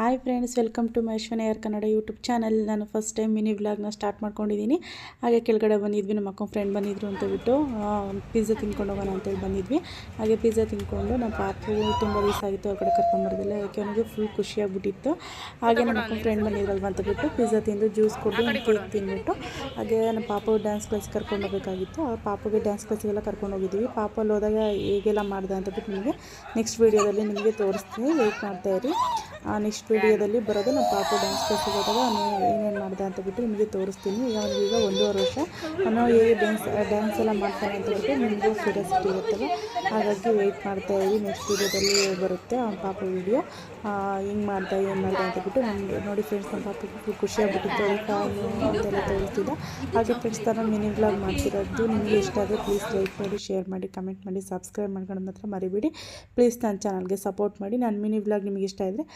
Hi friends, welcome to ಮಹೇಶ್ವನಿ ಏರ್ Kannada YouTube channel. ನಾನು ಫಸ್ಟ್ ಟೈಮ್ ಮಿನಿ ವ್ಲಾಗ್ನ ಸ್ಟಾರ್ಟ್ ಮಾಡ್ಕೊಂಡಿದ್ದೀನಿ. ಹಾಗೆ ಕೆಳಗಡೆ ಬಂದಿದ್ವಿ, ನಮ್ಮ ಅಕ್ಕ ಫ್ರೆಂಡ್ ಬಂದಿದ್ರು ಅಂತ ಬಿಟ್ಟು ಪಿಜ್ಜಾ ತಿನ್ಕೊಂಡು ಹೋಗೋಣ ಅಂತೇಳಿ ಬಂದಿದ್ವಿ. ಹಾಗೆ ಪಿಜ್ಜಾ ತಿನ್ಕೊಂಡು ನಮ್ಮ ಪಾಪು ತುಂಬ ದಿವಸ ಆಗಿತ್ತು ಆ ಕಡೆ ಕರ್ಕೊಂಬರ್ದಿಲ್ಲ, ಯಾಕೆ ಅವನಿಗೆ ಫುಲ್ ಖುಷಿಯಾಗ್ಬಿಟ್ಟಿತ್ತು. ಹಾಗೆ ನಮ್ಮ ಅಕ್ಕ ಫ್ರೆಂಡ್ ಬಂದಿದ್ರಲ್ವ ಅಂತ ಬಿಟ್ಟು ಪಿಜ್ಜಾ ತಿಂದು ಜ್ಯೂಸ್ ಕೊಟ್ಟು ಕೇಕ್ ತಿಂದ್ಬಿಟ್ಟು ಹಾಗೆ ನಮ್ಮ ಪಾಪು ಡ್ಯಾನ್ಸ್ ಕ್ಲಾಸ್ ಕರ್ಕೊಂಡು ಹೋಗಬೇಕಾಗಿತ್ತು. ಆ ಪಾಪುಗೆ ಡ್ಯಾನ್ಸ್ ಕ್ಲಾಸಿಗೆಲ್ಲ ಕರ್ಕೊಂಡು ಹೋಗಿದ್ವಿ. ಪಾಪು ಅಲ್ಲಿ ಹೋದಾಗ ಹೇಗೆಲ್ಲ ಮಾಡಿದೆ ಅಂತ ಬಿಟ್ಟು ನಿಮಗೆ ನೆಕ್ಸ್ಟ್ ವೀಡಿಯೋದಲ್ಲಿ ನಿಮಗೆ ತೋರಿಸ್ತೀನಿ, ವೆಯ್ಟ್ ಮಾಡ್ತಾ ಇರಿ. ನೆಕ್ಸ್ಟ್ ವೀಡಿಯೋದಲ್ಲಿ ಬರೋದು ನಮ್ಮ ಪಾಪು ಡ್ಯಾನ್ಸ್ ಕ್ಲಾಸಿಗೆ ಹೋದಾಗ ಏನೇನು ಮಾಡಿದೆ ಅಂತ ಬಿಟ್ಟು ನಿಮಗೆ ತೋರಿಸ್ತೀನಿ. ಅವನಿಗೀಗ 1.5 ವರ್ಷ. ಅವನು ಹೇಗೆ ಡ್ಯಾನ್ಸ್ ಎಲ್ಲ ಮಾಡ್ತಾನೆ ಅಂತ ಬಿಟ್ಟು ನಿಮಗೂ ಕ್ಯೂರಿಯಾಸಿಟಿ ಇರುತ್ತಲ್ಲ, ಹಾಗಾಗಿ ವೆಯ್ಟ್ ಮಾಡ್ತಾ ಇದ್ದೀವಿ. ನೆಕ್ಸ್ಟ್ ವೀಡಿಯೋದಲ್ಲಿ ಬರುತ್ತೆ ಅವನ ಪಾಪ ವೀಡಿಯೋ, ಹೆಂಗೆ ಮಾಡ್ದೆ ಏನು ಮಾಡಿದೆ ಅಂತ ಬಿಟ್ಟು. ನಮಗೆ ನೋಡಿ ಫ್ರೆಂಡ್ಸ್, ನಮ್ಮ ಪಾಪಕ್ಕೆ ಖುಷಿಯಾಗ್ಬಿಟ್ಟಿತ್ತು, ಅಂತೆಲ್ಲ ತೋರಿಸ್ತಿದ್ದ. ಹಾಗೆ ಫ್ರೆಂಡ್ಸ್, ಥರ ಮಿನಿ ವ್ಲಾಗ್ ಮಾಡ್ತಿರೋದು ನಿಮಗೆ ಇಷ್ಟ ಆದರೆ ಪ್ಲೀಸ್ ಲೈಕ್ ಮಾಡಿ, ಶೇರ್ ಮಾಡಿ, ಕಮೆಂಟ್ ಮಾಡಿ, ಸಬ್ಸ್ಕ್ರೈಬ್ ಮಾಡ್ಕೊಂಡು ಮಾತ್ರ ಮರಿಬೇಡಿ. ಪ್ಲೀಸ್ ನನ್ನ ಚಾನಲ್ಗೆ ಸಪೋರ್ಟ್ ಮಾಡಿ. ನನ್ನ ಮಿನಿ ವ್ಲಾಗ್ ನಿಮಗೆ ಇಷ್ಟ ಇದ್ದರೆ